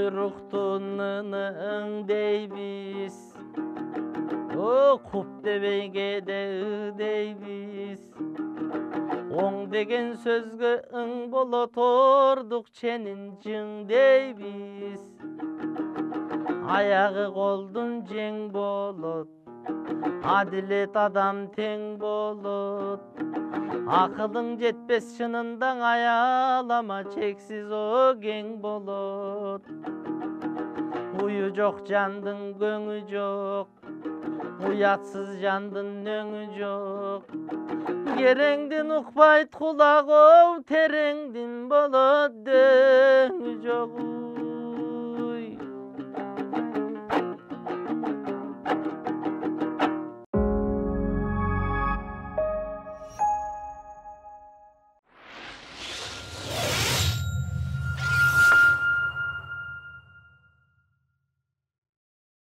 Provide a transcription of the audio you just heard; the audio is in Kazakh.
Buyruktun deybiz. O kup debeyge de deybiz. Oң деген sözgө ың болот ордук ченин жың дейбиз. Аяғы колдун жең болот, адилет адам тең болот. Акылың жетпес шынындаң аялама, чексиз о кең болот. Уyu жок жандын көңү жок, уятсыз жандын өңү жок. Кереңдин укпайт кулак, тереңдин болот дөңү жок.